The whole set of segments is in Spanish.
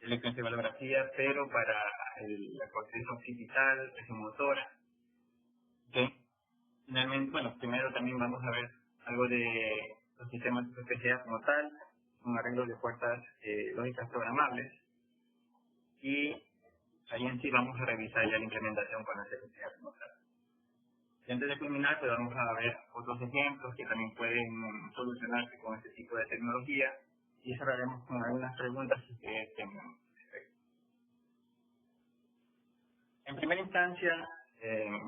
electroencefalografía, pero para la corteza occipital, motora. ¿Okay? Finalmente, bueno, primero también vamos a ver algo de los sistemas FPGA como tal, un arreglo de puertas lógicas programables, y ahí en sí vamos a revisar ya la implementación con las FPGA como tal. Y antes de culminar, pues vamos a ver otros ejemplos que también pueden solucionarse con este tipo de tecnología, y cerraremos con algunas preguntas que tengan. En primera instancia,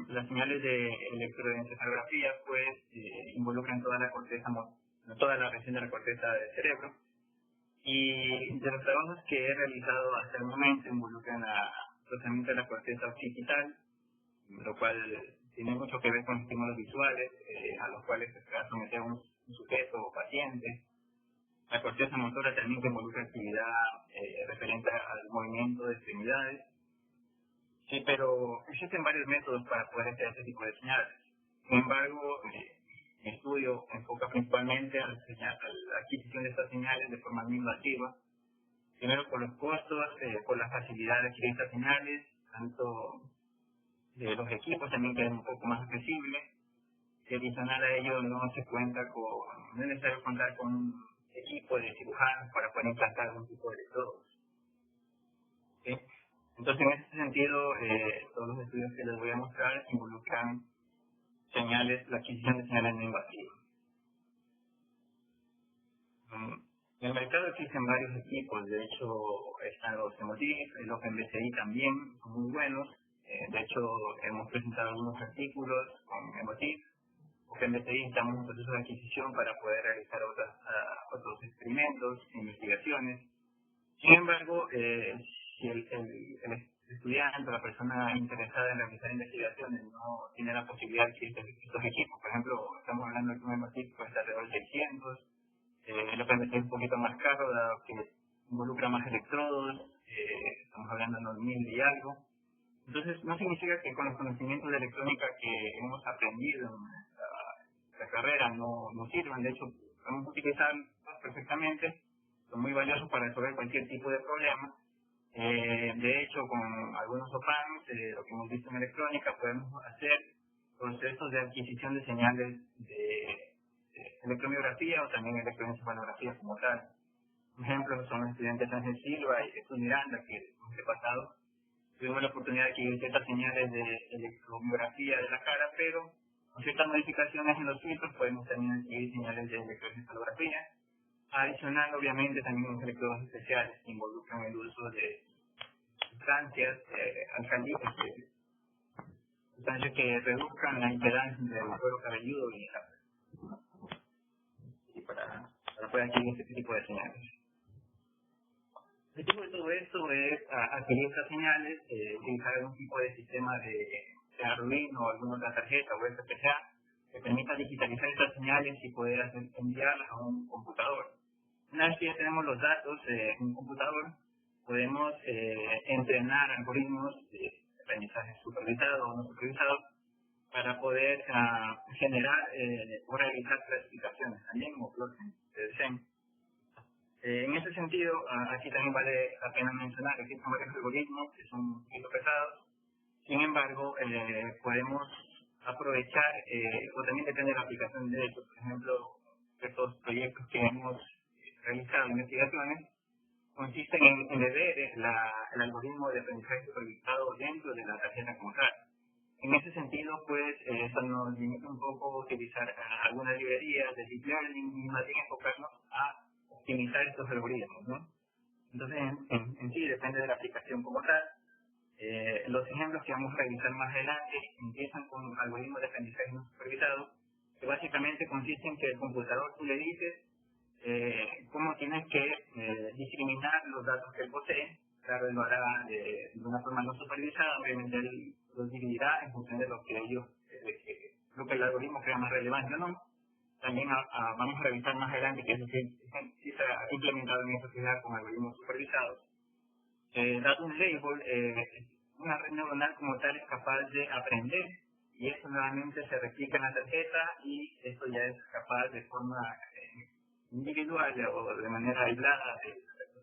las señales de electroencefalografía pues involucran toda la corteza, toda la región de la corteza del cerebro, y de los trabajos que he realizado hasta el momento involucran el procesamiento de la corteza occipital, lo cual tiene mucho que ver con estímulos visuales a los cuales se va a someter un sujeto o paciente. La corteza motora también que involucra actividad referente al movimiento de extremidades. Sí, pero existen varios métodos para poder hacer este tipo de señales. Sin embargo, mi estudio enfoca principalmente a la adquisición de estas señales de forma no invasiva. Primero por los costos, por la facilidad de adquirir estas señales, tanto de los equipos también que es un poco más accesible. Y adicional a ello no es necesario contar con un equipo de cirujanos para poder implantar algún tipo de electrodos. ¿Sí? Entonces, en ese sentido, todos los estudios que les voy a mostrar involucran la adquisición de señales no invasivas. En el mercado existen varios equipos, de hecho están los Emotiv, los MBCI también, son muy buenos. De hecho, hemos presentado algunos artículos con Emotiv. Los MBCI estamos en un proceso de adquisición para poder realizar otros experimentos, investigaciones. Sin embargo, si el estudiante o la persona interesada en realizar investigaciones no tiene la posibilidad de adquirir estos equipos, por ejemplo, estamos hablando de un Emotiv cuesta alrededor de 600, el OpenBT es un poquito más caro, dado que involucra más electrodos, estamos hablando de unos 1000 y algo. Entonces, no significa que con los conocimientos de electrónica que hemos aprendido en la carrera no sirvan. De hecho, podemos utilizarlos perfectamente, son muy valiosos para resolver cualquier tipo de problema. De hecho, con algunos OPAMs, lo que hemos visto en electrónica, podemos hacer procesos de adquisición de señales de electromiografía o también electroencefalografía como tal. Por ejemplo, son los estudiantes Ángel Silva y Jesús Miranda, que el pasado tuvimos la oportunidad de adquirir ciertas señales de electromiografía de la cara, pero con ciertas modificaciones en los filtros podemos también adquirir señales de electroencefalografía. Adicional, obviamente, también los electrodos especiales que involucran el uso de sustancias alcalinas, sustancias que reduzcan la impedancia entre el cuero cabelludo y para poder adquirir este tipo de señales. El objetivo de todo esto es adquirir estas señales, utilizar algún tipo de sistema de Arduino o alguna otra tarjeta o FPGA que permita digitalizar estas señales y poder enviarlas a un computador. Una vez que ya tenemos los datos en un computador, podemos entrenar algoritmos de aprendizaje supervisado o no supervisado para poder generar o realizar clasificaciones también o plotting de diseño. En ese sentido, aquí también vale la pena mencionar que existen varios algoritmos que son un poquito pesados. Sin embargo, podemos aprovechar, o también depende de la aplicación de ellos. Por ejemplo, estos proyectos que hemos realizado, investigaciones, consisten en embeber el algoritmo de aprendizaje supervisado dentro de la tarjeta como tal. En ese sentido, pues, eso nos limita un poco a utilizar algunas librerías de deep learning y más bien enfocarnos a optimizar estos algoritmos, ¿no? Entonces, en sí, depende de la aplicación como tal. Los ejemplos que vamos a revisar más adelante empiezan con algoritmos de aprendizaje no supervisado, que básicamente consiste en que el computador tú le dices cómo tienes que discriminar los datos que él posee. Claro, él lo hará de una forma no supervisada, obviamente él los dividirá en función de lo que lo que el algoritmo crea más relevante, ¿no? También vamos a revisar más adelante que eso sí se ha implementado en esta sociedad con algoritmos supervisados. Dado un label, una red neuronal como tal es capaz de aprender y eso nuevamente se replica en la tarjeta y esto ya es capaz de forma individual o de manera aislada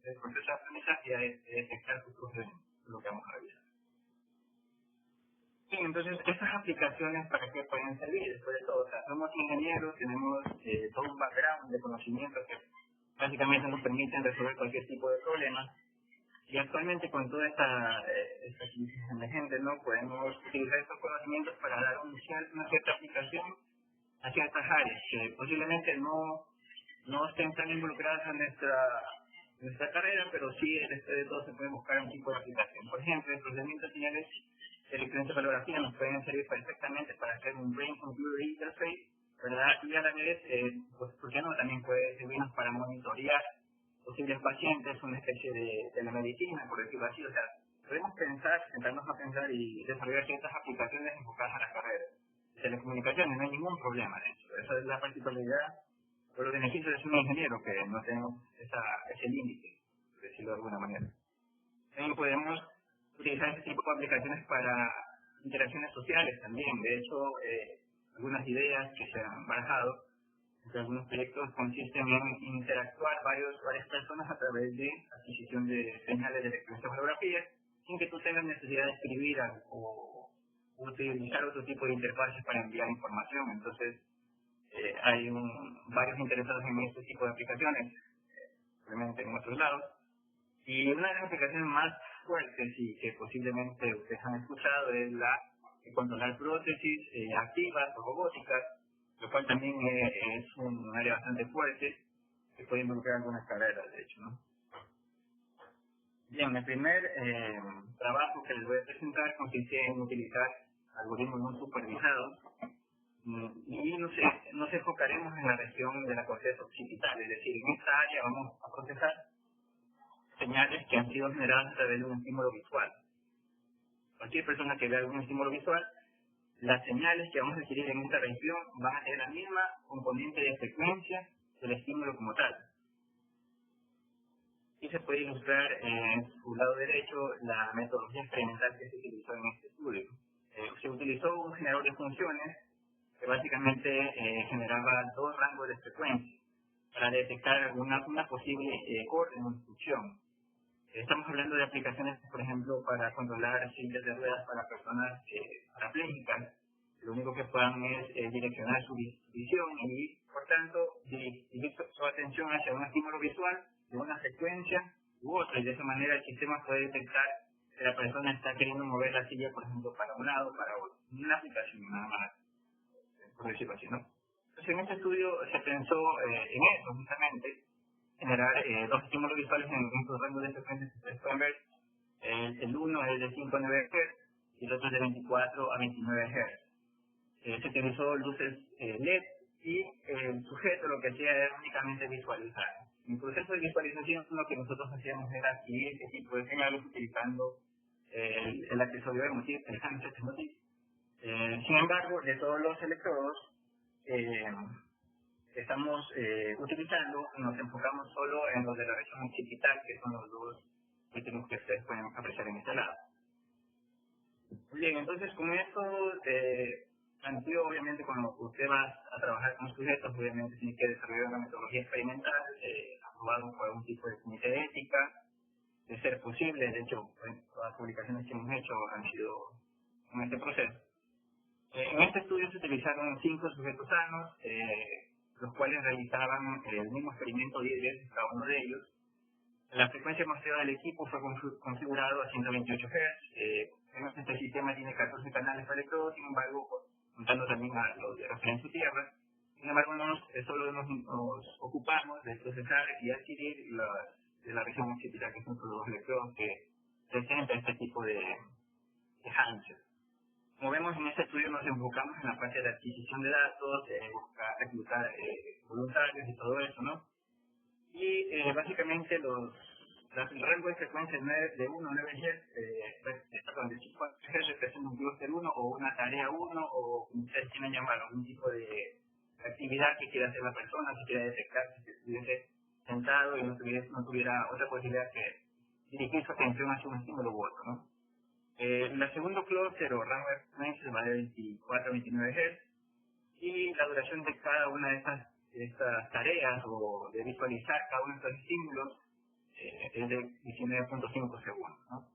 de el proceso de aprendizaje ya es detectar futuros eventos, lo que vamos a revisar. Sí, entonces, estas aplicaciones, ¿para qué pueden servir? Después de todo, o sea, somos ingenieros, tenemos todo un background de conocimiento que básicamente nos permiten resolver cualquier tipo de problema. Y actualmente con toda esta crisis emergente, ¿no? Podemos utilizar estos conocimientos para dar una cierta aplicación a ciertas áreas que posiblemente no estén tan involucradas en nuestra carrera, pero sí después de todo se puede buscar un tipo de aplicación. Por ejemplo, el procedimiento de señales de electroencefalografía nos pueden servir perfectamente para hacer un Brain Computer Interface, ¿verdad? Y a la vez, pues, ¿por qué no? También puede servirnos para monitorear posibles pacientes, una especie de telemedicina, por decirlo así. O sea, podemos sentarnos a pensar y desarrollar ciertas aplicaciones enfocadas a la carrera. Telecomunicaciones, no hay ningún problema de eso. Esa es la particularidad o los beneficios de ser un ingeniero, que no tenemos ese límite, por decirlo de alguna manera. También podemos utilizar este tipo de aplicaciones para interacciones sociales también. De hecho, algunas ideas que se han barajado entre algunos proyectos consisten en interactuar varias personas a través de adquisición de señales de electroencefalografía sin que tú tengas necesidad de escribir o utilizar otro tipo de interfaces para enviar información. Entonces, hay varios interesados en este tipo de aplicaciones, obviamente en otros lados. Y una de las aplicaciones más fuertes y que posiblemente ustedes han escuchado es la de controlar prótesis activas o robóticas, lo cual también es un área bastante fuerte que puede involucrar algunas carreras, de hecho, ¿no? Bien, el primer trabajo que les voy a presentar consiste en utilizar algoritmos no supervisados y nos enfocaremos en la región de la corteza occipital, es decir, en esta área vamos a procesar señales que han sido generadas a través de un estímulo visual. Cualquier persona que vea algún estímulo visual, las señales que vamos a adquirir en esta región van a tener la misma componente de frecuencia del estímulo como tal. Y se puede ilustrar en su lado derecho la metodología experimental que se utilizó en este estudio. Se utilizó un generador de funciones que básicamente generaba dos rangos de frecuencia para detectar una posible orden o instrucción. Estamos hablando de aplicaciones, por ejemplo, para controlar sillas de ruedas para personas parapléjicas. Lo único que puedan es direccionar su visión y, por tanto, dirigir su atención hacia un estímulo visual de una frecuencia u otra. Y de esa manera el sistema puede detectar que la persona está queriendo mover la silla, por ejemplo, para un lado o para otro. Una aplicación nada más, por decirlo así, ¿no? Entonces, en este estudio se pensó en eso, justamente, generar dos estímulos visuales en estos rangos de frecuencias que ustedes pueden ver. El uno es de 5 a 9 Hz y el otro es de 24 a 29 Hz. Se utilizó luces LED y el sujeto lo que hacía era únicamente visualizar. En el proceso de visualización lo que nosotros hacíamos era adquirir este tipo de señales utilizando el accesorio emotivo, el handset emotivo. Sin embargo, de todos los electrodos estamos utilizando, nos enfocamos solo en los de la región occipital, que son los dos últimos que ustedes pueden apreciar en este lado. Bien, entonces con esto planteo, obviamente, cuando usted va a trabajar con sujetos, obviamente tiene que desarrollar una metodología experimental aprobada por algún tipo de comité de ética, de ser posible. De hecho, todas las publicaciones que hemos hecho han sido en este proceso. En este estudio se utilizaron 5 sujetos sanos, los cuales realizaban el mismo experimento 10 veces cada uno de ellos. La frecuencia mostrada del equipo fue configurado a 128 Hz. Este sistema tiene 14 canales para electrodos, sin embargo, contando también a los de referencia tierra. Sin embargo, solo nos ocupamos de procesar y adquirir de la región occipital, que son los electrodos que presentan este tipo de handset. Como vemos en este estudio nos enfocamos en la parte de adquisición de datos, buscar reclutar voluntarios y todo eso, ¿no? Y básicamente el rango de frecuencia de 1 a 9 Hz, perdón, de 5 Hz representa un clúster 1 o una tarea 1 o como ustedes quieren llamarlo, algún tipo de actividad que quiera hacer la persona, si quiere detectar, si estuviese sentado y no tuviera otra posibilidad que dirigir su atención hacia un estímulo u otro, ¿no? El segundo clúster o rango de frecuencia va de 24 a 29 Hz y la duración de cada una de estas tareas o de visualizar cada uno de estos estímulos es de 19.5 segundos, ¿no?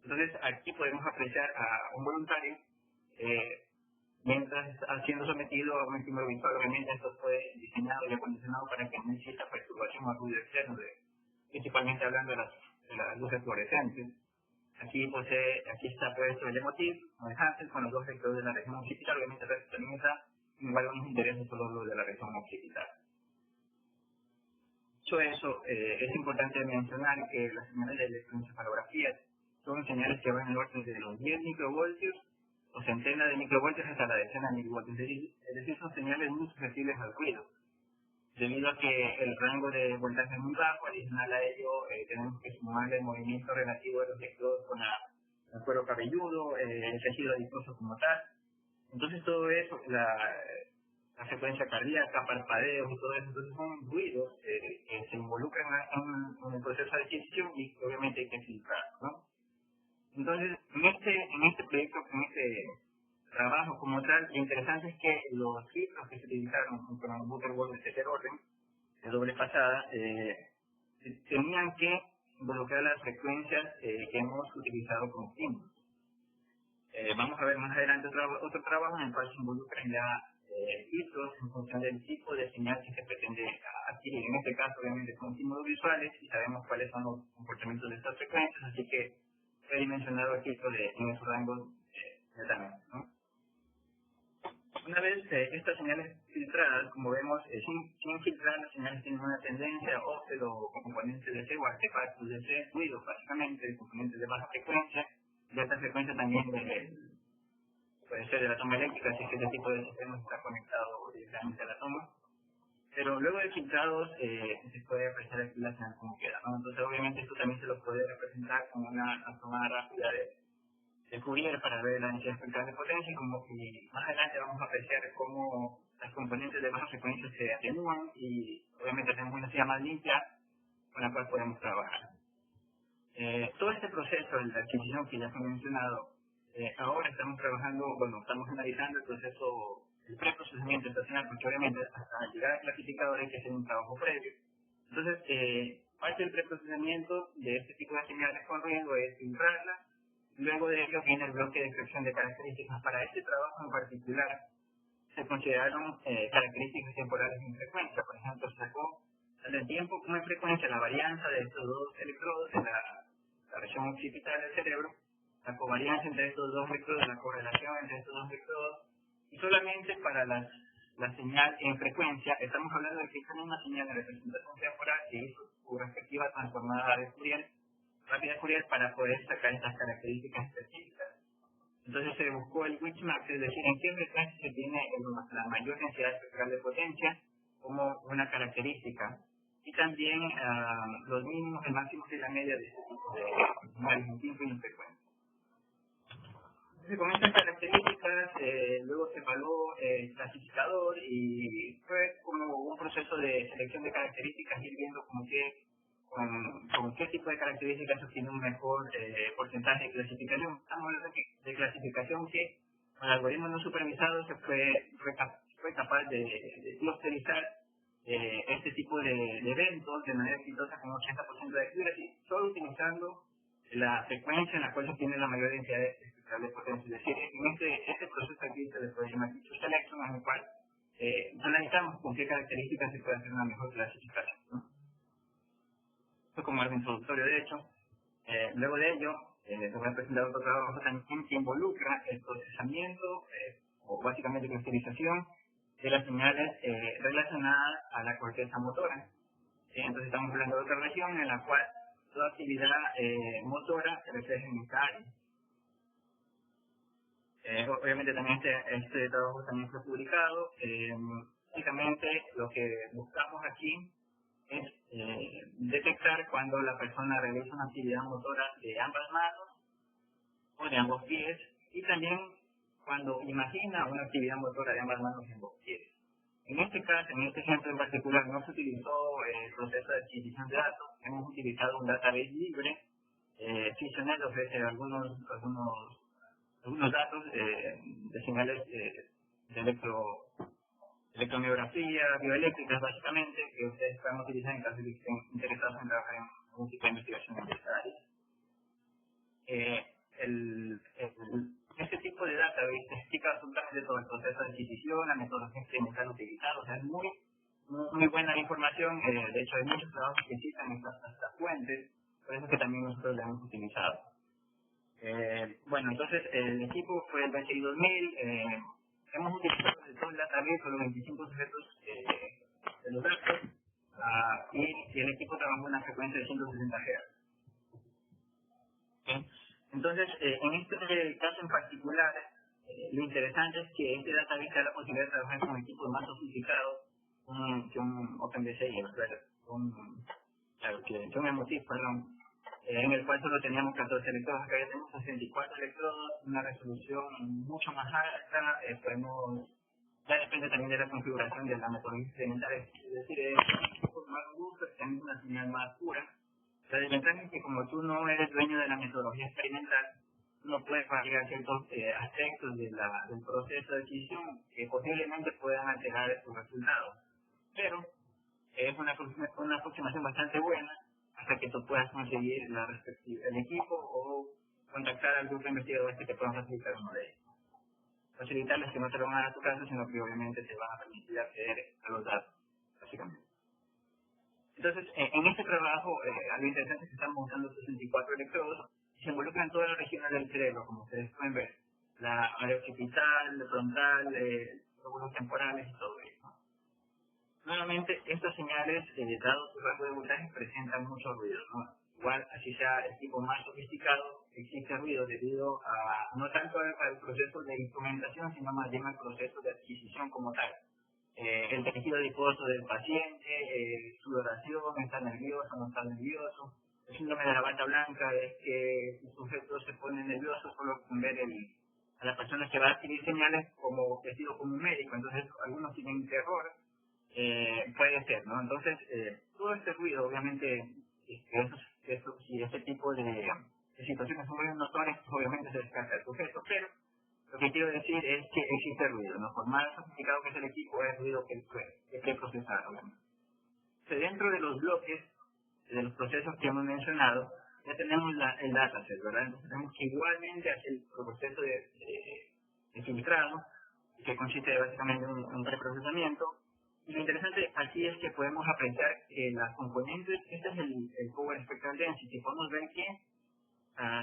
Entonces, aquí podemos apreciar a un voluntario mientras está siendo sometido a un estímulo visual. Obviamente esto fue diseñado y acondicionado para que no exista perturbación o ruido externo, principalmente hablando de las luces fluorescentes. Aquí está puesto el emotiv, o el Hansel, con los dos vectores de la región occipital. Obviamente también está igual nos interesa solo lo de la región occipital. Dicho eso, es importante mencionar que las señales de electroencefalografía son señales que van en el orden de los 10 microvoltios o centenas de microvoltios hasta la decena de milivoltios. Es decir, son señales muy susceptibles al ruido. Debido a que el rango de voltaje es muy bajo, adicional a ello tenemos que sumarle el movimiento relativo de los electrodos con el cuero cabelludo, el tejido adiposo como tal. Entonces todo eso, la frecuencia cardíaca, parpadeos y todo eso, entonces son ruidos que se involucran en el proceso de adquisición y obviamente hay que filtrar, ¿no? Entonces, en este proyecto, en este trabajo como tal, lo interesante es que los filtros que se utilizaron con el Butterworth de tercer orden, de doble pasada, tenían que involucrar las frecuencias que hemos utilizado como estímulos. Vamos a ver más adelante otro trabajo en el cual se involucran ya filtros en función del tipo de señal que se pretende adquirir. En este caso, obviamente, son estímulos visuales y sabemos cuáles son los comportamientos de estas frecuencias, así que he dimensionado el filtro en esos rangos netamente, ¿no? Una vez estas señales filtradas, como vemos, sin filtrar, las señales tienen una tendencia óxido o componentes de C o artefactos de C, ruido básicamente, componentes de baja frecuencia, de alta frecuencia también puede ser de la toma eléctrica, si es que este tipo de sistema está conectado directamente a la toma. Pero luego de filtrados se puede apreciar aquí la señal como queda, ¿no? Entonces obviamente esto también se lo puede representar con una transformada rápida de Fourier para ver la densidad espectral de potencia, como que más adelante vamos a apreciar cómo las componentes de baja frecuencia se atenúan y obviamente tenemos una señal más limpia con la cual podemos trabajar. Todo este proceso de la adquisición que ya fue mencionado, ahora estamos trabajando, estamos analizando el proceso, el preprocesamiento estacional, porque obviamente hasta llegar al clasificador hay que hacer un trabajo previo. Entonces, parte del preprocesamiento de este tipo de señales con riesgo es filtrarla. Luego de ello viene el bloque de extracción de características. Para este trabajo en particular se consideraron características temporales en frecuencia. Por ejemplo, se sacó tanto en tiempo como en frecuencia la varianza de estos dos electrodos en la región occipital del cerebro, la covarianza entre estos dos electrodos, la correlación entre estos dos electrodos, y solamente para la señal en frecuencia, estamos hablando de que esta misma señal de representación temporal que hizo su respectiva transformada de Fourier, rápida de Fourier, para poder sacar estas características específicas. Entonces se buscó el Witchmax, es decir, en qué frecuencia se tiene la mayor densidad espectral de potencia como una característica, y también los mínimos y máximos de la media de este tipo de señales en tiempo y en frecuencia. Entonces, con estas características, luego se evaluó el clasificador y fue como un proceso de selección de características, ir viendo con qué tipo de características obtiene un mejor porcentaje de clasificación. Estamos hablando de clasificación que con el algoritmo no supervisado se fue capaz de clusterizar este tipo de eventos de manera exitosa con 80% de accuracy, solo utilizando la frecuencia en la cual se obtiene la mayor densidad espectral de potencia. Es decir, en este proceso aquí se le puede llamar feature selection, en el cual analizamos con qué características se puede hacer una mejor clasificación, ¿no? Esto como algo introductorio, de hecho. Luego de ello, se va a presentar otro trabajo también que involucra el procesamiento o básicamente clusterización de las señales relacionadas a la corteza motora. Entonces estamos hablando de otra región en la cual toda actividad motora se refleja en esta área. Obviamente también este trabajo también fue publicado. Básicamente lo que buscamos aquí es detectar cuando la persona realiza una actividad motora de ambas manos o de ambos pies, y también cuando imagina una actividad motora de ambas manos y ambos pies. En este caso, en este ejemplo en particular, no se utilizó el proceso de adquisición de datos, hemos utilizado un database libre. Physionet ofrece algunos datos de señales de electromiografía, bioeléctricas básicamente, que ustedes pueden utilizar en caso de que estén interesados en trabajar algún tipo de investigación en esta área. Este tipo de database explica absolutamente todo el proceso de adquisición, la metodología experimental utilizada, o sea, es muy buena la información. De hecho, hay muchos trabajos que citan estas fuentes, por eso es que también nosotros la hemos utilizado. Bueno, entonces el equipo fue el BSI 2000. Hemos utilizado de todo el database con los 25 sujetos de los datos, y el equipo trabajó en una frecuencia de 160 Hz. ¿Sí? Entonces, en este caso en particular, lo interesante es que este database da la posibilidad de trabajar con equipos más sofisticados que un OpenBSI, que un Emotiv, perdón, en el cual solo teníamos 14 electrodos. Acá ya tenemos 64 electrodos, una resolución mucho más alta. Ya depende también de la configuración de la metodología experimental, es decir, es más robusto, tenemos una señal más pura. La desventaja es que como tú no eres dueño de la metodología experimental, no puedes variar ciertos aspectos del proceso de adquisición que posiblemente puedan alterar tus resultados. Pero es una aproximación bastante buena hasta que tú puedas conseguir el equipo o contactar al grupo investigador que te puedan facilitar uno de ellos. Facilitarles que no te lo van a dar a tu casa, sino que obviamente te van a permitir acceder a los datos, básicamente. Entonces, en este trabajo, lo interesante es que estamos usando 64 electrodos y se involucran todas las regiones del cerebro, como ustedes pueden ver. La área occipital, el frontal, lóbulos temporales y todo eso. Nuevamente, estas señales, dado su rango de voltaje, presentan mucho ruido, ¿no? Igual, así sea el tipo más sofisticado, existe ruido debido a, no tanto al proceso de instrumentación, sino más bien al proceso de adquisición como tal. El tejido adiposo del paciente, sudoración, está nervioso, no está nervioso. El síndrome de la bata blanca es que el sujeto se pone nervioso solo con ver a la persona que va a adquirir señales como vestido como un médico. Entonces, algunos tienen terror, puede ser, ¿no? Entonces, todo este ruido, obviamente, si ese tipo de situaciones son muy notorias, notorias, obviamente se descarta el sujeto, pero lo que quiero decir es que existe ruido, ¿no? Por más sofisticado que es el equipo, es ruido que hay que procesar, obviamente. Dentro de los bloques, de los procesos que hemos mencionado, ya tenemos el dataset, ¿verdad? Entonces tenemos que igualmente hacer el proceso de filtrado, que consiste básicamente en un preprocesamiento. Y lo interesante aquí es que podemos apreciar que las componentes, este es el Power Spectral Density, podemos ver que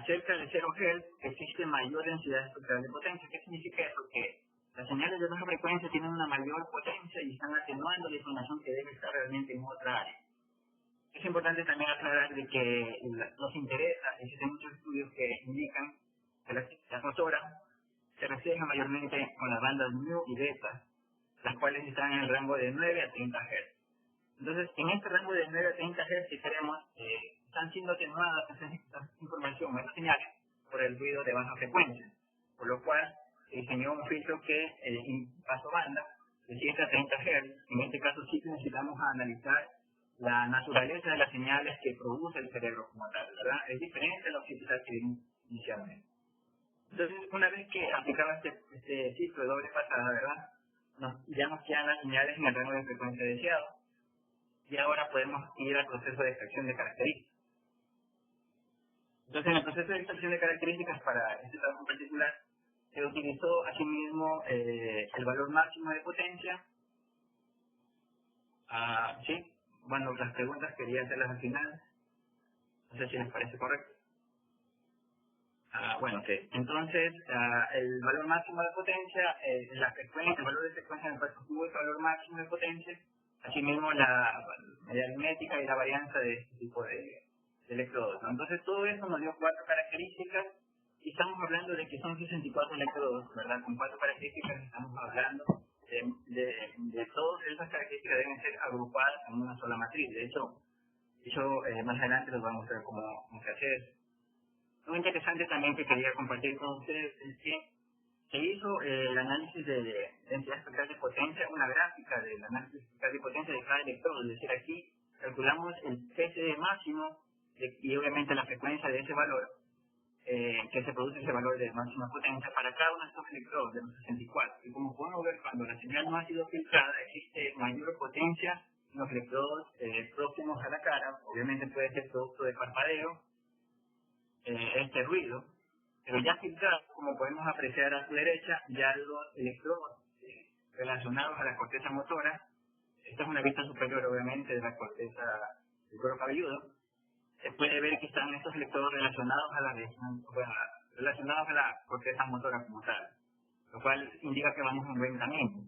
cerca de 0 Hz existe mayor densidad espectral de potencia. ¿Qué significa eso? Que las señales de baja frecuencia tienen una mayor potencia y están atenuando la información que debe estar realmente en otra área. Es importante también aclarar de que nos interesa, existen muchos estudios que indican que la actividad motora se refleja mayormente con las bandas mu y beta, las cuales están en el rango de 9 a 30 Hz. Entonces, en este rango de 9 a 30 Hz, si queremos, están siendo atenuadas estas información, estas señales, por el ruido de baja frecuencia, por lo cual se diseñó un filtro que paso banda de 7 a 30 Hz. En este caso sí necesitamos analizar la naturaleza de las señales que produce el cerebro como tal, ¿verdad? Es diferente a la occipital que vimos inicialmente. Entonces, una vez que aplicaba este ciclo de doble pasada, ¿verdad? Ya nos quedan las señales en el rango de frecuencia deseado. Y ahora podemos ir al proceso de extracción de características. Entonces, en el proceso de extracción de características para este trabajo en particular, se utilizó asimismo el valor máximo de potencia. Sí, bueno, las preguntas quería hacerlas al final. No sé si les parece correcto. Bueno, ok. Entonces, el valor máximo de potencia, la frecuencia, el valor de frecuencia en el cual se obtuvo el valor máximo de potencia, asimismo la aritmética y la varianza de este tipo de electrodos, ¿no? Entonces, todo eso nos dio 4 características y estamos hablando de que son 64 electrodos, ¿verdad? Con 4 características estamos hablando de todas esas características deben ser agrupadas en una sola matriz. De hecho más adelante les voy a mostrar cómo se hace eso. Lo interesante también que quería compartir con ustedes es que se hizo el análisis de densidad espectral de potencia, una gráfica del análisis espectral de potencia de cada electrodo. Es decir, aquí calculamos el PCD máximo y obviamente la frecuencia de ese valor, que se produce ese valor de máxima potencia para cada uno de estos electrodos de los 64. Y como podemos ver, cuando la señal no ha sido filtrada, existe mayor potencia los electrodos próximos a la cara, obviamente puede ser producto de parpadeo, este ruido, pero ya filtrado, como podemos apreciar a su derecha, ya los electrodos relacionados a la corteza motora. Esta es una vista superior, obviamente, de la corteza del cuero cabelludo. Se puede ver que están estos electrodos relacionados a la corteza motora como tal, lo cual indica que vamos en buen camino.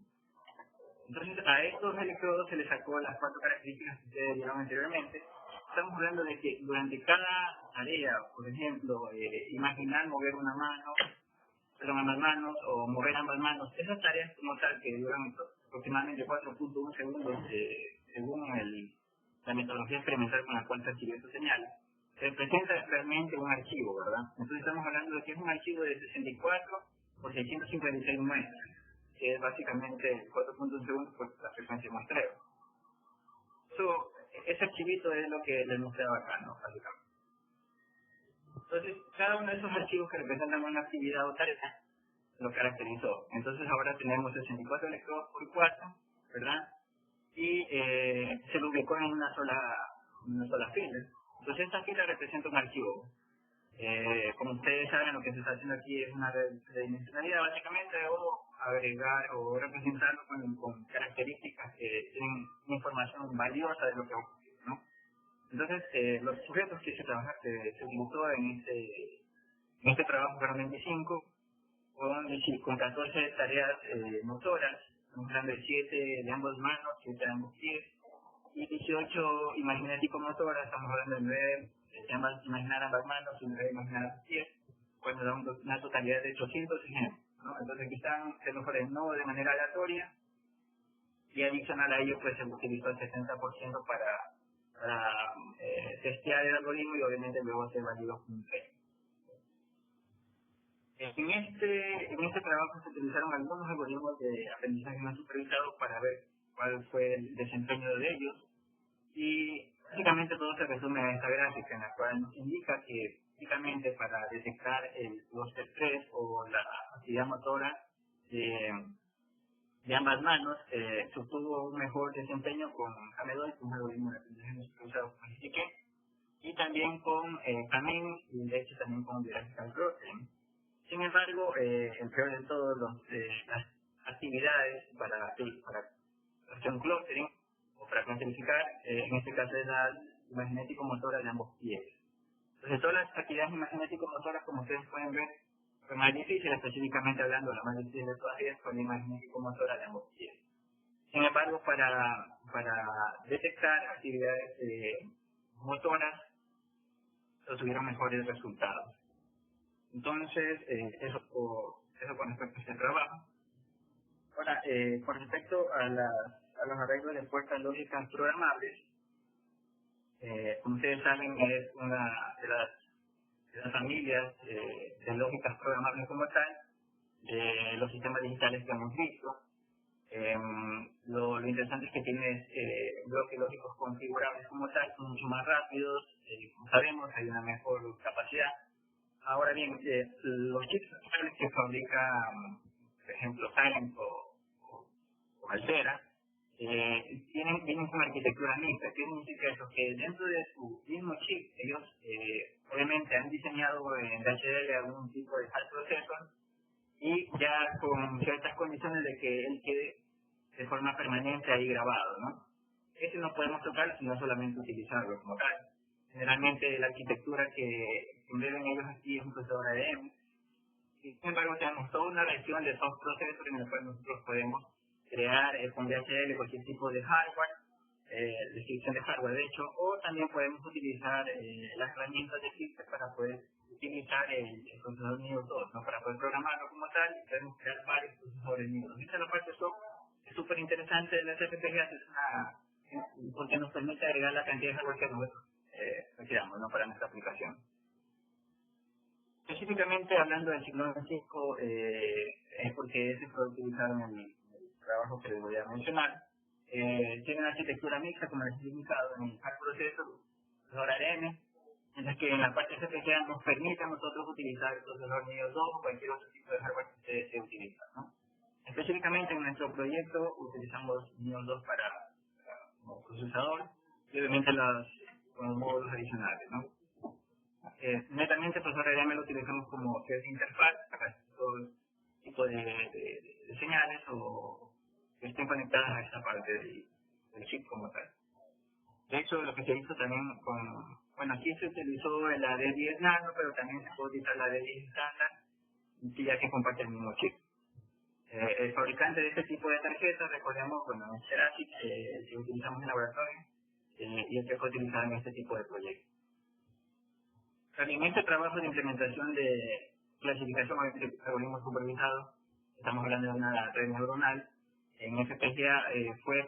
Entonces, a estos electrodos se les sacó las 4 características que ustedes vieron anteriormente. Estamos hablando de que durante cada tarea, por ejemplo, imaginar mover ambas manos o mover ambas manos, esas tareas como tal que duran aproximadamente 4.1 segundos según la metodología experimental con la cual se adquirió esta señal, representa realmente un archivo, ¿verdad? Entonces estamos hablando de que es un archivo de 64 por 656 muestras, que es básicamente 4.1 segundos por la frecuencia de muestreo. Ese archivito es lo que les mostraba acá, ¿no? Básicamente. Entonces, cada uno de esos archivos que representan una actividad o tarea lo caracterizó. Entonces ahora tenemos 64 electrodos por cuarto, ¿verdad? Y se lo ubicó en una sola fila. Entonces esta fila representa un archivo. Como ustedes saben, lo que se está haciendo aquí es una redimensionalidad básicamente, o agregar o representarlo con características que tienen información valiosa de lo que ocurre, ¿no? Entonces, los sujetos que se utilizó en este trabajo para 25 con 14 tareas motoras, estamos hablando de 7 de ambas manos, 7 de ambos pies, y 18 imaginético-motoras, estamos hablando de 9 de imaginar ambas manos y 9 de imaginar ambos pies, cuando da una totalidad de 800 ejemplos, ¿no? Entonces aquí están, se los ordenó de manera aleatoria, y adicional a ello pues se utilizó el 60% para testear el algoritmo y obviamente luego se validó con un test. En este trabajo se utilizaron algunos algoritmos de aprendizaje no supervisado para ver cuál fue el desempeño de ellos, y básicamente todo se resume a esta gráfica en la cual nos indica que básicamente para detectar los estrés o la actividad motora de ambas manos se obtuvo un mejor desempeño con Hamedol, un algoritmo de aprendizaje no supervisado como expliqué, y también con Kamen y de hecho también con Graphical Clustering. Sin embargo, el peor de todos las actividades para hacer un clustering o para clasificar, en este caso es la imaginético-motora de ambos pies. Entonces, todas las actividades imaginético-motoras, como ustedes pueden ver, fue más difícil, específicamente hablando, la más difícil de todas ellas fue la imaginético-motora de ambos pies. Sin embargo, para detectar actividades motoras, tuvieron mejores resultados. Entonces, eso con respecto a este trabajo. Ahora, con respecto a los arreglos de puertas lógicas programables, como ustedes saben, es una de las familias de lógicas programables como tal, de los sistemas digitales que hemos visto. Lo interesante es que tiene bloques lógicos configurables como tal, son mucho más rápidos, como sabemos, hay una mejor capacidad. Ahora bien, los chips que fabrica, por ejemplo, Silent o Altera, vienen con arquitectura mixta. ¿Qué significa eso? Que dentro de su mismo chip, ellos obviamente han diseñado en DHL algún tipo de hard processor y ya con ciertas condiciones de que él quede de forma permanente ahí grabado, ¿no? Ese no podemos tocar, sino solamente utilizarlo como tal. Generalmente la arquitectura que embeben ellos aquí es un procesador ARM. Sin embargo, tenemos toda una región de soft processor en la cual nosotros podemos crear con DHL cualquier tipo de hardware, descripción de hardware de hecho, o también podemos utilizar las herramientas de Cisco para poder utilizar el procesador Nido 2, ¿no? Para poder programarlo como tal, y podemos crear varios procesadores Nido 2. Esta es la parte software, es súper interesante de las FPGAs, porque nos permite agregar la cantidad de hardware que nosotros requiramos, ¿no? Para nuestra aplicación. Específicamente hablando del ciclón 5, es porque ese fue utilizado en el trabajo que les voy a mencionar. Tiene una arquitectura mixta, como les he indicado, en el hard processor, procesador ARM, mientras que en la parte FPGA nos permite a nosotros utilizar el procesador Nido 2 o cualquier otro tipo de hardware que se utiliza, ¿no? Específicamente en nuestro proyecto utilizamos Nido 2 para como procesador y obviamente los módulos adicionales, ¿no? Netamente, pues ahora ya me lo utilizamos como que es interfaz para todo tipo de señales o que estén conectadas a esta parte del chip como tal. De hecho, lo que se hizo también bueno, aquí se utilizó la D10 nano, pero también se puede utilizar la D10 estándar, ya que comparte el mismo chip. El fabricante de este tipo de tarjetas, recordemos, bueno, es Cerasic, el que utilizamos en laboratorio, y el que fue utilizado en este tipo de proyectos. En este trabajo de implementación de clasificación de algoritmos supervisados, estamos hablando de una red neuronal. En FPGA fue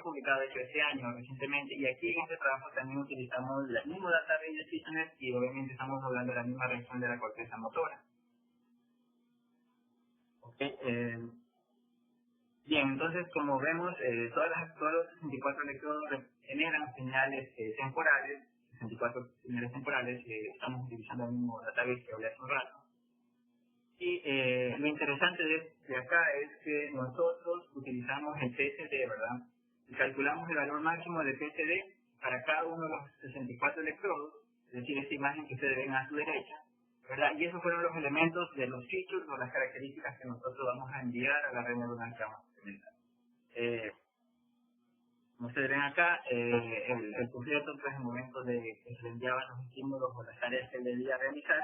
publicado de hecho este año recientemente, y aquí en este trabajo también utilizamos el mismo database de Ethernet y obviamente estamos hablando de la misma región de la corteza motora. Bien, entonces como vemos, todos los 64 electrodos generan señales temporales, 64 señales temporales, estamos utilizando el mismo database que hablé hace un rato. Y lo interesante de acá es que nosotros utilizamos el PSD, ¿verdad? Y calculamos el valor máximo de PSD para cada uno de los 64 electrodos, es decir, esta imagen que ustedes ven a su derecha, ¿verdad? Y esos fueron los elementos de los features o las características que nosotros vamos a enviar a la red neuronal que vamos a implementar. Como ustedes ven acá, el sujeto, pues en el momento de que se le enviaban los estímulos o las tareas que debía realizar,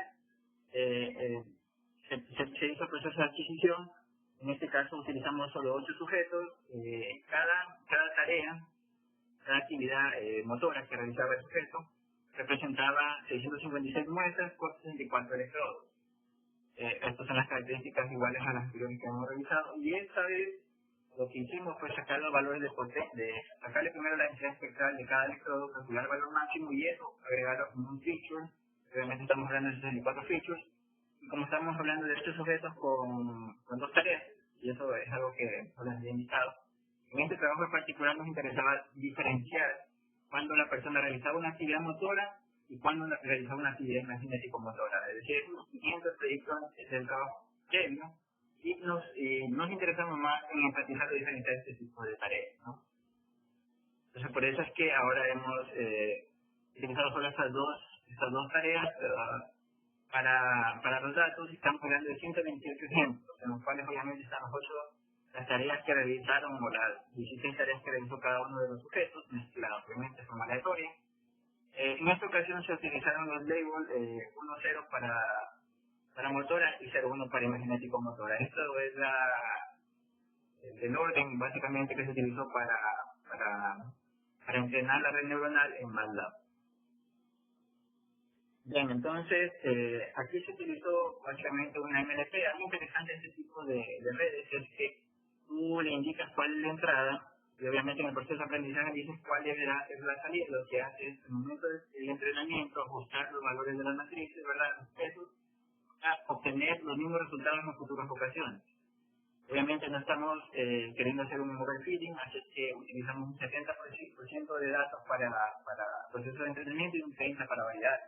se hizo el proceso de adquisición. En este caso utilizamos solo 8 sujetos. Cada tarea, cada actividad motora que realizaba el sujeto representaba 656 muestras por 64 electrodos. Estas son las características iguales a las anteriores que hemos revisado, y esta vez lo que hicimos fue sacar los valores sacarle primero la densidad espectral de cada electrodo, calcular el valor máximo y eso, agregarlo como un feature. Obviamente estamos hablando de 64 features, y como estamos hablando de estos sujetos con 2 tareas, y eso es algo que les había indicado, en este trabajo en particular nos interesaba diferenciar cuando la persona realizaba una actividad motora y cuando realizaba una actividad cinético-motora, es decir, siguiendo el proyecto del trabajo previo, y nos interesamos más en enfatizar lo diferente de este tipo de tareas, ¿no? Entonces, por eso es que ahora hemos utilizado solo estas dos tareas para los datos, y estamos hablando de 128 ejemplos, en los cuales obviamente están las tareas que realizaron o las 16 tareas que realizó cada uno de los sujetos, mezcladas obviamente de forma aleatoria. En esta ocasión se utilizaron los labels 1-0 para motora y 0-1 para imaginético motora. Esto es el orden básicamente que se utilizó para entrenar la red neuronal en MATLAB. Bien, entonces aquí se utilizó básicamente una MLP. Algo interesante de este tipo de redes es que tú le indicas cuál es la entrada y obviamente en el proceso de aprendizaje dices cuál deberá ser la salida. Lo que hace es, en el momento del entrenamiento, ajustar los valores de las matrices, ¿verdad?, los pesos, a obtener los mismos resultados en futuras ocasiones. Obviamente no estamos queriendo hacer un overfitting, así que utilizamos un 70% de datos para proceso de entrenamiento y un 30% para validar.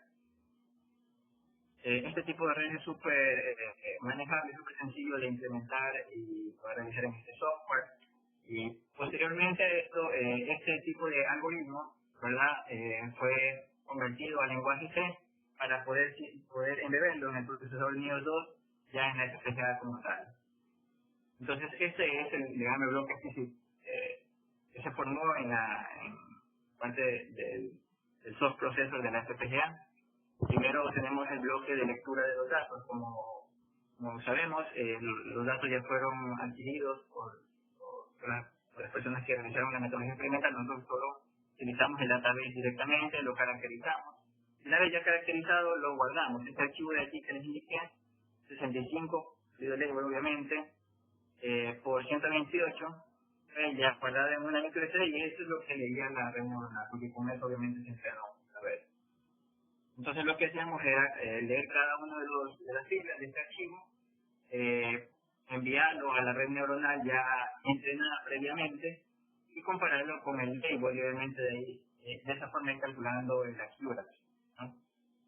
Este tipo de red es súper manejable, súper sencillo de implementar y poder realizar en este software. Y posteriormente a esto, este tipo de algoritmo, ¿verdad?, fue convertido a lenguaje C para poder embeberlo en el procesador NIO 2 ya en la FPGA como tal. Entonces este es el bloque que se formó en parte del soft processor de la FPGA. Primero tenemos el bloque de lectura de los datos. Como sabemos, los datos ya fueron adquiridos por las personas que realizaron la metodología experimental. Nosotros solo utilizamos el database directamente, lo caracterizamos. Una vez ya caracterizado, lo guardamos. Este archivo de aquí que les indiqué, 65, obviamente, por 128, ya guardado en una micro SD, y eso es lo que leía la red neuronal, porque con eso obviamente se entrenó a ver. Entonces lo que hacíamos era leer cada uno de las filas de este archivo, enviarlo a la red neuronal ya entrenada previamente y compararlo con el label, obviamente de esa forma ir calculando el accuracy, ¿no?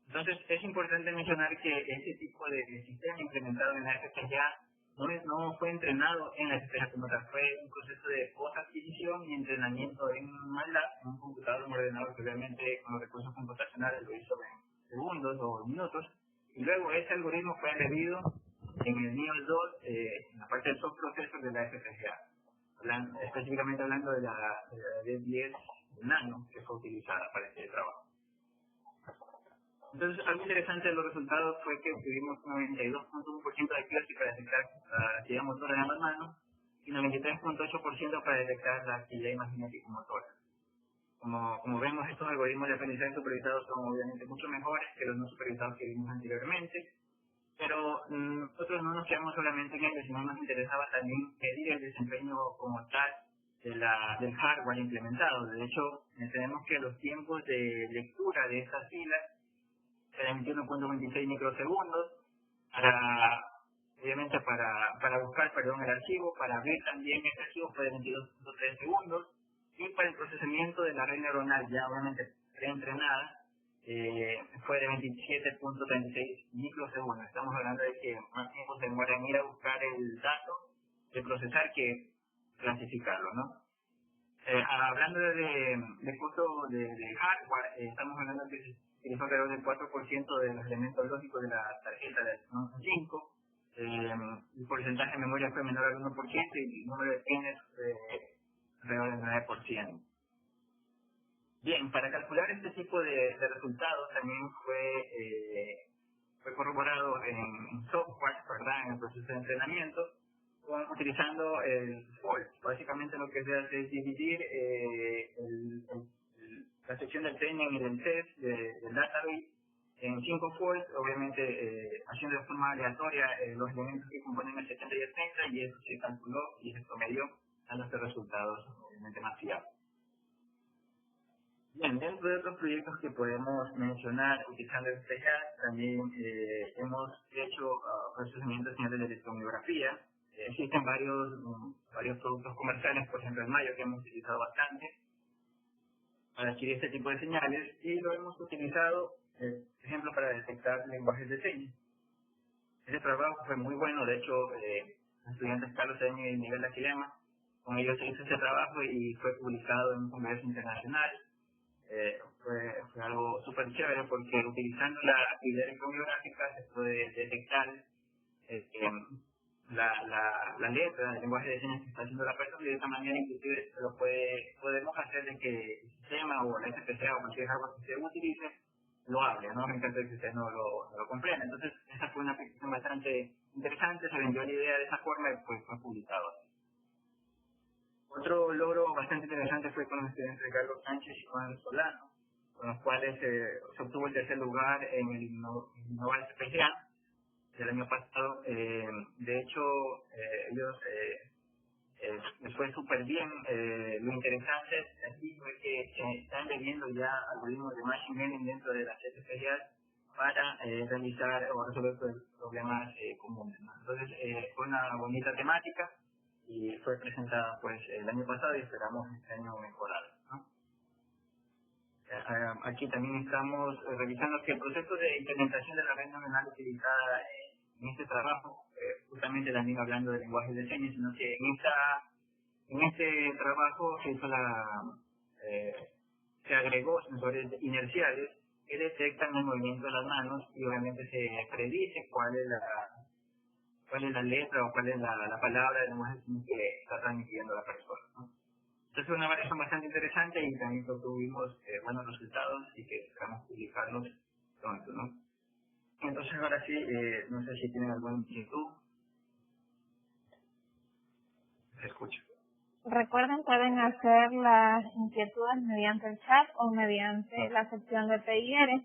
Entonces es importante mencionar que este tipo de sistema implementado en la FPGA no fue entrenado en la estrategia como tal, fue un proceso de post-adquisición y entrenamiento en MATLAB, en un computador, un ordenador que obviamente con los recursos computacionales lo hizo en segundos o minutos, y luego ese algoritmo fue embebido en el nivel 2, en la parte del subproceso de la FPGA, específicamente hablando de la D10 Nano que fue utilizada para este trabajo. Entonces, algo interesante de los resultados fue que tuvimos un 92.1% de accuracy para detectar la actividad motora de ambas manos y 93.8% para detectar la actividad imaginativa motora. Como vemos, estos algoritmos de aprendizaje supervisados son obviamente mucho mejores que los no supervisados que vimos anteriormente, pero nosotros no nos quedamos solamente en ello, sino nos interesaba también medir el desempeño como tal del hardware implementado. De hecho, tenemos que los tiempos de lectura de estas filas de 21.26 microsegundos, obviamente para buscar el archivo, para ver también este archivo fue de 22.3 segundos, y para el procesamiento de la red neuronal ya obviamente preentrenada fue de 27.36 microsegundos. Estamos hablando de que más tiempo se demora en ir a buscar el dato de procesar que clasificarlo, ¿no? Hablando de costo de hardware, estamos hablando de que se utilizó alrededor del 4% de los elementos lógicos de la tarjeta del 5. El porcentaje de memoria fue menor al 1% y el número de pines alrededor del 9%. Bien, para calcular este tipo de resultados también fue corroborado en software, ¿verdad?, en el proceso de entrenamiento, utilizando el fault. Básicamente lo que se hace es dividir la sección del training y del test del database en 5 faults, obviamente haciendo de forma aleatoria los elementos que componen el 70 y el 30, y eso se calculó y se promedió a los resultados obviamente más fiables. Bien, dentro de otros proyectos que podemos mencionar utilizando el FPGA, también hemos hecho procesamiento de señales de electromiografía. Existen varios productos comerciales, por ejemplo el Mayo, que hemos utilizado bastante para adquirir este tipo de señales, y lo hemos utilizado, por ejemplo, para detectar lenguajes de señas. Este trabajo fue muy bueno, de hecho, los estudiantes Carlos Eño y Miguel Aquilema, con ellos se hizo este trabajo y fue publicado en un congreso internacional. Fue algo súper chévere porque utilizando la actividad electromiográfica se puede detectar la letra del lenguaje de señas que está haciendo la persona, y de esta manera inclusive podemos hacer de que el sistema o la FPGA o cualquier hardware que usted utilice lo hable, ¿no? En caso de que usted no lo comprenda. Entonces, esa fue una aplicación bastante interesante, se vendió la idea de esa forma y pues fue publicado. Otro logro bastante interesante fue con los estudiantes de Carlos Sánchez y Juan Solano, con los cuales se obtuvo el tercer lugar en el Innovar FPGA del año pasado. De hecho, ellos les fue súper bien. Lo interesante aquí fue que se están viendo ya algoritmos de machine learning dentro de las FPGAs para realizar o resolver problemas comunes, ¿no? Entonces, fue una bonita temática y fue presentada pues el año pasado y esperamos este año mejorarla, ¿no? Aquí también estamos revisando que el proceso de implementación de la red neuronal utilizada en este trabajo, justamente también hablando de lenguajes de señas, sino que en este trabajo se agregó sensores inerciales que detectan el movimiento de las manos y obviamente se predice cuál es la letra o cuál es la palabra del lenguaje que está transmitiendo la persona, ¿no? Entonces fue una variación bastante interesante y también tuvimos buenos resultados y que esperamos publicarlos pronto, ¿no? Entonces ahora sí, no sé si tienen alguna inquietud. Se escucha. Recuerden, pueden hacer las inquietudes mediante el chat o mediante la sección de PIR.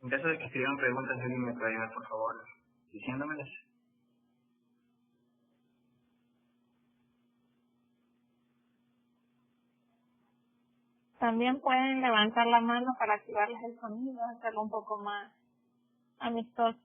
En caso de que escriban preguntas, alguien me puede ayudar, por favor, diciéndomelas. También pueden levantar la mano para activarles el sonido, hacerlo un poco más amistoso.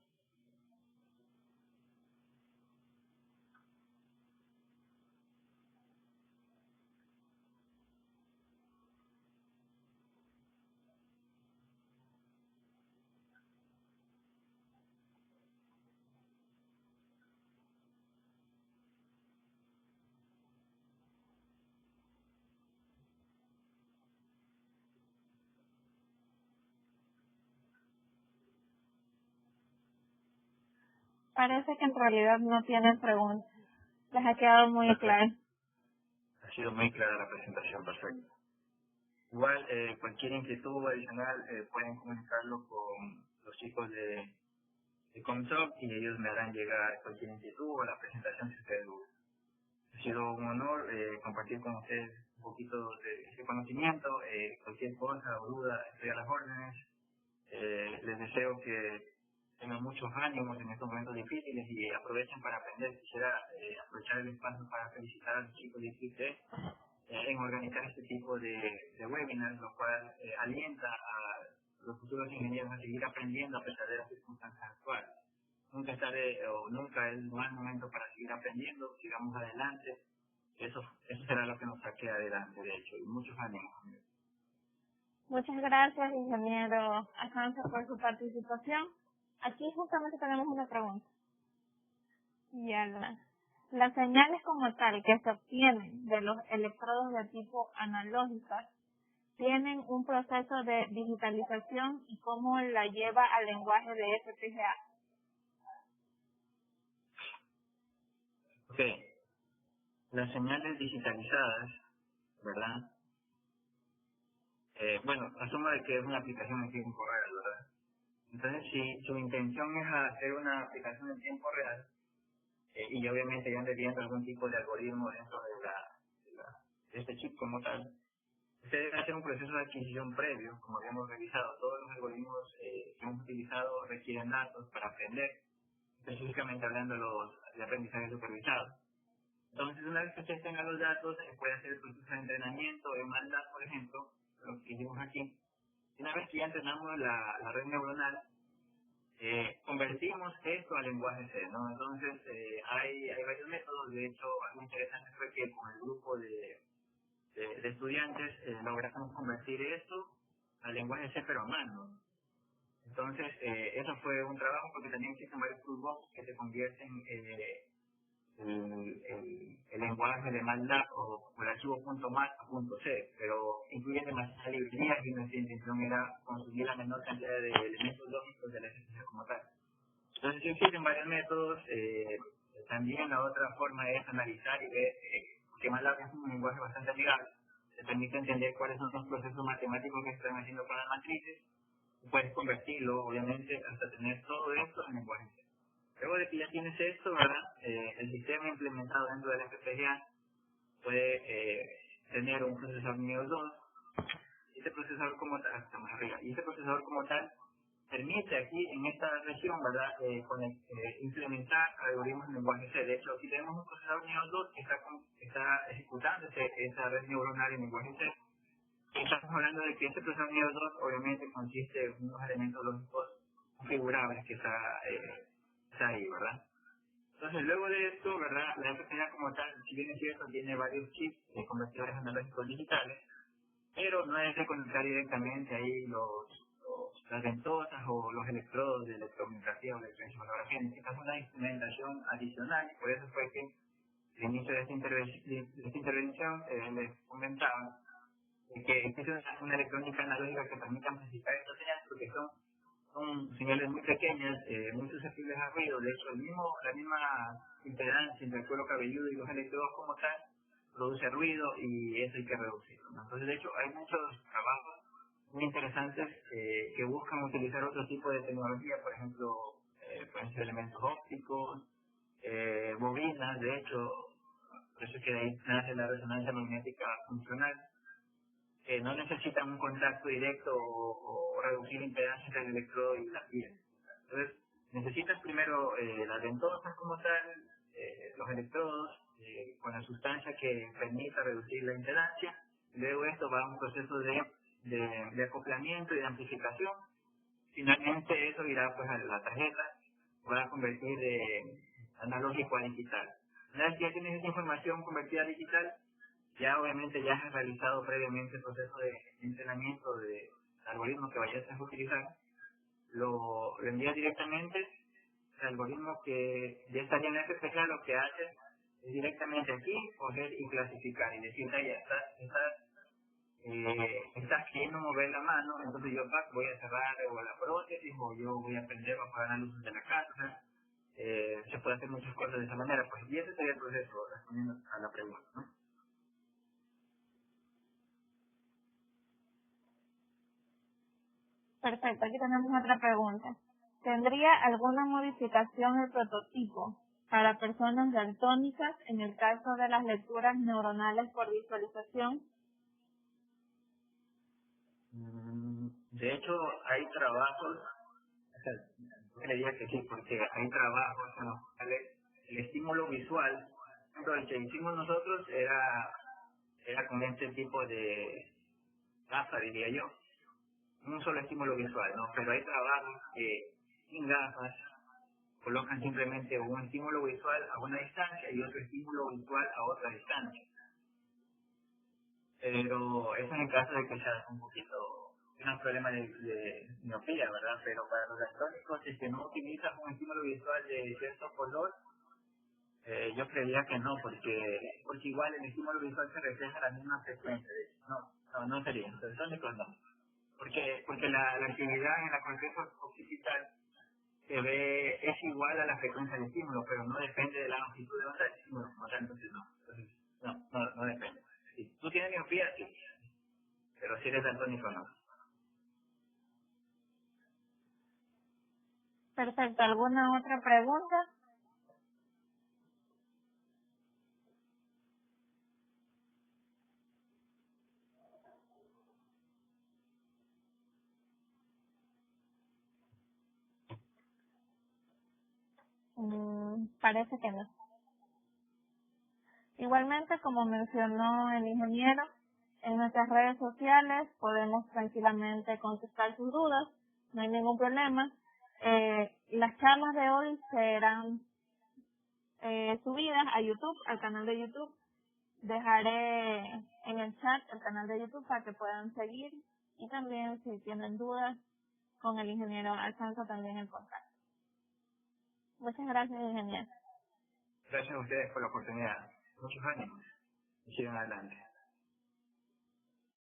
Parece que en realidad no tienen preguntas. Les ha quedado muy claro. Ha sido muy clara la presentación, perfecto. Igual, cualquier inquietud adicional pueden comunicarlo con los chicos de Comsoft y ellos me harán llegar cualquier inquietud o la presentación si ustedes gustan. Ha sido un honor compartir con ustedes un poquito de ese conocimiento. Cualquier cosa o duda, estoy a las órdenes. Les deseo que tengan muchos ánimos en estos momentos difíciles y aprovechen para aprender. Quisiera aprovechar el espacio para felicitar a los chicos de ICT en organizar este tipo de webinars, lo cual alienta a los futuros ingenieros a seguir aprendiendo a pesar de las circunstancias actuales. Nunca es tarde o nunca es un mal momento para seguir aprendiendo, sigamos adelante. Eso será lo que nos saque adelante, de hecho, y muchos ánimos. Muchas gracias, ingeniero Asante, por su participación. Aquí justamente tenemos una pregunta. Ya las señales como tal que se obtienen de los electrodos de tipo analógica tienen un proceso de digitalización y cómo la lleva al lenguaje de FPGA. Ok, las señales digitalizadas, ¿verdad? Bueno, asumo de que es una aplicación en tiempo real, ¿verdad? Entonces, si su intención es hacer una aplicación en tiempo real, y obviamente ya viendo algún tipo de algoritmo dentro de este chip como tal, usted debe hacer un proceso de adquisición previo, como habíamos revisado. Todos los algoritmos que hemos utilizado requieren datos para aprender, específicamente hablando de aprendizaje supervisado. Entonces, una vez que usted tenga los datos, puede hacer el proceso de entrenamiento de MATLAB, por ejemplo, lo que hicimos aquí. Una vez que ya entrenamos la red neuronal, convertimos esto al lenguaje C, ¿no? Entonces, hay varios métodos. De hecho, algo interesante fue que con el grupo de estudiantes logramos convertir esto al lenguaje C, pero a mano. Entonces, eso fue un trabajo porque también existen varios toolbox que se convierten el lenguaje de MATLAB o el archivo .mat a .c, pero incluyen demasiadas librerías y nuestra intención era consumir la menor cantidad de elementos lógicos de la FPGA como tal. Entonces, sí existen varios métodos. También la otra forma es analizar y ver que MATLAB es un lenguaje bastante amigable. Te permite entender cuáles son los procesos matemáticos que se están haciendo con las matrices. Puedes convertirlo, obviamente, hasta tener todo esto en lenguaje C. Luego de que ya tienes esto, ¿verdad? El sistema implementado dentro de la FPGA puede tener un procesador Nimbus 2. Y este procesador como tal, estamos arriba, y este procesador como tal permite aquí en esta región, ¿verdad? Implementar algoritmos en lenguaje C. De hecho, aquí tenemos un procesador Nimbus 2 que está ejecutando esa red neuronal en lenguaje C. Y estamos hablando de que este procesador Nimbus 2 obviamente consiste en unos elementos lógicos configurables que está ahí, ¿verdad? Entonces, luego de esto, ¿verdad? La FPGA como tal, si bien es cierto, tiene varios chips de convertidores analógicos digitales, pero no es de conectar directamente ahí las ventosas o los electrodos de electromiografía o electroencefalografía. Necesitas una instrumentación adicional, y por eso fue que al inicio de esta intervención les comentaba que es una electrónica analógica que permite amplificar estas señales porque son señales muy pequeñas, muy susceptibles a ruido. De hecho, la misma impedancia entre el cuero cabelludo y los electrodos como tal produce ruido y eso hay que reducirlo, ¿no? Entonces, de hecho, hay muchos trabajos muy interesantes que buscan utilizar otro tipo de tecnología, por ejemplo, pueden ser elementos ópticos, bobinas. De hecho, por eso es que de ahí nace la resonancia magnética funcional. no necesitan un contacto directo o reducir impedancia entre el electrodo y la piel. Entonces, necesitas primero las ventosas como tal, los electrodos con la sustancia que permita reducir la impedancia. Luego esto va a un proceso de acoplamiento y de amplificación. Finalmente eso irá pues a la tarjeta, va a convertir de analógico a digital. Una vez que ya tienes esa información convertida a digital, ya obviamente ya has realizado previamente el proceso de entrenamiento de algoritmo que vayas a utilizar, lo envías directamente. El algoritmo que ya estaría en FPGA lo que hace es directamente aquí coger y clasificar y decir, ya estás queriendo mover la mano, entonces yo voy a cerrar o la prótesis o yo voy a aprender a apagar las luces de la casa. Se puede hacer muchas cosas de esa manera, pues, y ese sería el proceso, respondiendo a la pregunta, ¿no? Perfecto, aquí tenemos otra pregunta. ¿Tendría alguna modificación el prototipo para personas daltónicas en el caso de las lecturas neuronales por visualización? De hecho, hay trabajos, o sea, yo creía que sí, porque hay trabajos en los cuales el estímulo visual, por ejemplo, el que hicimos nosotros era con este tipo de gafa, diría yo, un solo estímulo visual, ¿no? Pero hay trabajos que sin gafas colocan simplemente un estímulo visual a una distancia y otro estímulo visual a otra distancia. Pero eso en el caso de que sea un poquito un problema de miopía, ¿verdad? Pero para los daltónicos, si es que no utilizas un estímulo visual de cierto color, yo creería que no, porque igual el estímulo visual se refleja a la misma frecuencia. No sería. Los daltónicos no. Porque la actividad en la corteza occipital se ve, es igual a la frecuencia del estímulo, pero no depende de la longitud de onda del estímulo, o sea, entonces no. Entonces, no depende. Si tú tienes miopía, sí, pero si eres daltónico, no. Perfecto, ¿alguna otra pregunta? Parece que no. Igualmente, como mencionó el ingeniero, en nuestras redes sociales podemos tranquilamente contestar sus dudas, no hay ningún problema. Las charlas de hoy serán subidas a YouTube, al canal de YouTube. Dejaré en el chat el canal de YouTube para que puedan seguir y también si tienen dudas con el ingeniero Alfonso también el contacto. Muchas gracias, ingeniero. Gracias a ustedes por la oportunidad. Muchos ánimos. Y sigan adelante.